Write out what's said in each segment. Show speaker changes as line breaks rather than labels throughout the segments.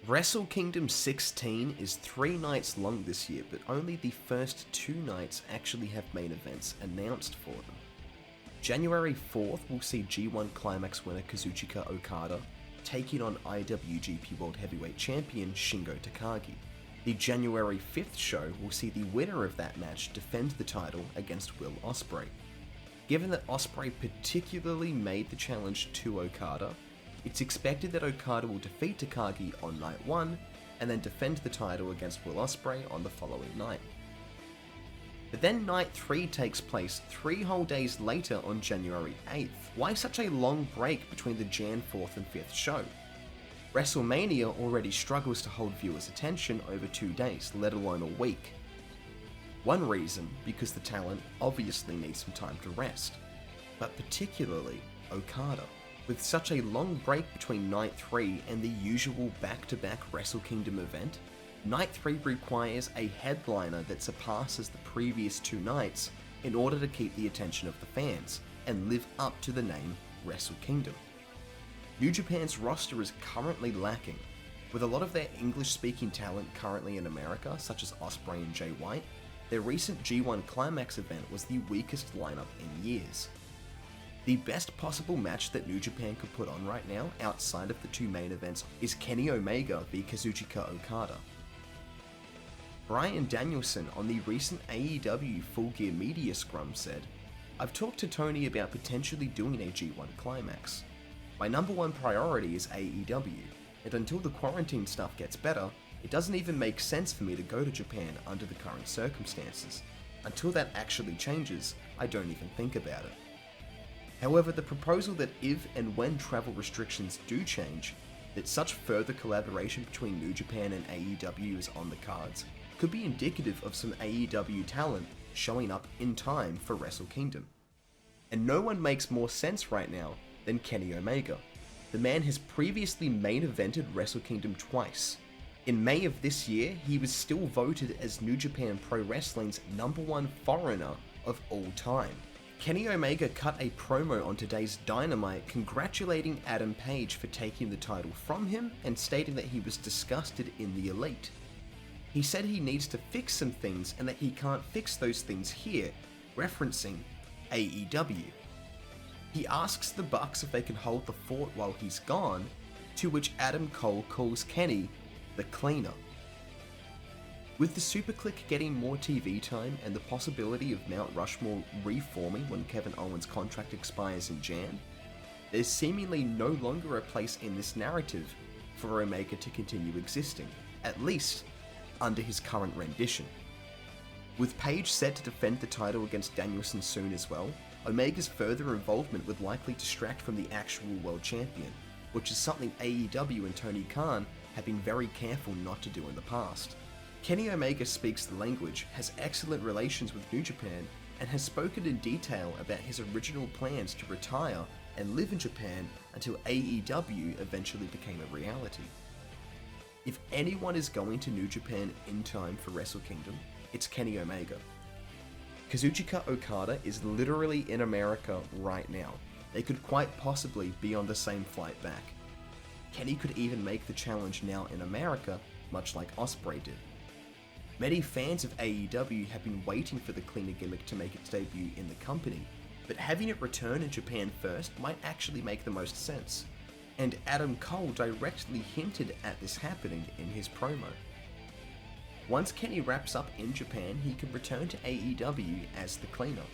Wrestle Kingdom 16 is 3 nights long this year, but only the first 2 nights actually have main events announced for them. January 4th will see G1 Climax winner Kazuchika Okada taking on IWGP World Heavyweight Champion Shingo Takagi. The January 5th show will see the winner of that match defend the title against Will Ospreay. Given that Ospreay particularly made the challenge to Okada, it's expected that Okada will defeat Takagi on night 1 and then defend the title against Will Ospreay on the following night. But then night 3 takes place 3 whole days later on January 8th. Why such a long break between the Jan 4th and 5th show? WrestleMania already struggles to hold viewers' attention over 2 days, let alone a week. One reason, because the talent obviously needs some time to rest, but particularly Okada. With such a long break between Night 3 and the usual back-to-back Wrestle Kingdom event, Night 3 requires a headliner that surpasses the previous 2 nights in order to keep the attention of the fans and live up to the name Wrestle Kingdom. New Japan's roster is currently lacking, with a lot of their English-speaking talent currently in America, such as Ospreay and Jay White. Their recent G1 Climax event was the weakest lineup in years. The best possible match that New Japan could put on right now, outside of the 2 main events, is Kenny Omega v Kazuchika Okada. Bryan Danielson on the recent AEW Full Gear Media Scrum said, "I've talked to Tony about potentially doing a G1 Climax. My number 1 priority is AEW, and until the quarantine stuff gets better, it doesn't even make sense for me to go to Japan under the current circumstances. Until that actually changes, I don't even think about it." However, the proposal that if and when travel restrictions do change, that such further collaboration between New Japan and AEW is on the cards, could be indicative of some AEW talent showing up in time for Wrestle Kingdom. And no one makes more sense right now than Kenny Omega. The man has previously main evented Wrestle Kingdom twice. In May of this year, he was still voted as New Japan Pro Wrestling's #1 foreigner of all time. Kenny Omega cut a promo on today's Dynamite congratulating Adam Page for taking the title from him and stating that he was disgusted in the Elite. He said he needs to fix some things and that he can't fix those things here, referencing AEW. He asks the Bucks if they can hold the fort while he's gone, to which Adam Cole calls Kenny the cleaner. With the Super Click getting more TV time and the possibility of Mount Rushmore reforming when Kevin Owens' contract expires in Jan, there's seemingly no longer a place in this narrative for Omega to continue existing, at least under his current rendition. With Page set to defend the title against Danielson soon as well, Omega's further involvement would likely distract from the actual world champion, which is something AEW and Tony Khan have been very careful not to do in the past. Kenny Omega speaks the language, has excellent relations with New Japan, and has spoken in detail about his original plans to retire and live in Japan until AEW eventually became a reality. If anyone is going to New Japan in time for Wrestle Kingdom, it's Kenny Omega. Kazuchika Okada is literally in America right now. They could quite possibly be on the same flight back. Kenny could even make the challenge now in America, much like Ospreay did. Many fans of AEW have been waiting for the cleaner gimmick to make its debut in the company, but having it return in Japan first might actually make the most sense. And Adam Cole directly hinted at this happening in his promo. Once Kenny wraps up in Japan, he can return to AEW as the cleaner.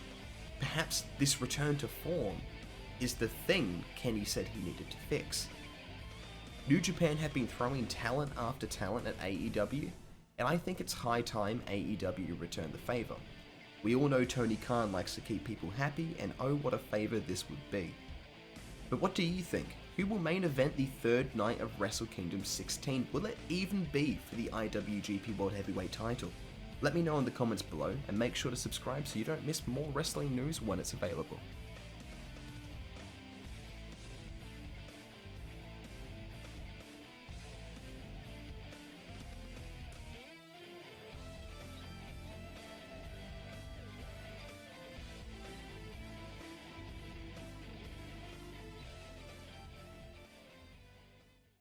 Perhaps this return to form is the thing Kenny said he needed to fix. New Japan have been throwing talent after talent at AEW, and I think it's high time AEW return the favour. We all know Tony Khan likes to keep people happy, and oh what a favour this would be. But what do you think? Who will main event the 3rd night of Wrestle Kingdom 16? Will it even be for the IWGP World Heavyweight title? Let me know in the comments below, and make sure to subscribe so you don't miss more wrestling news when it's available.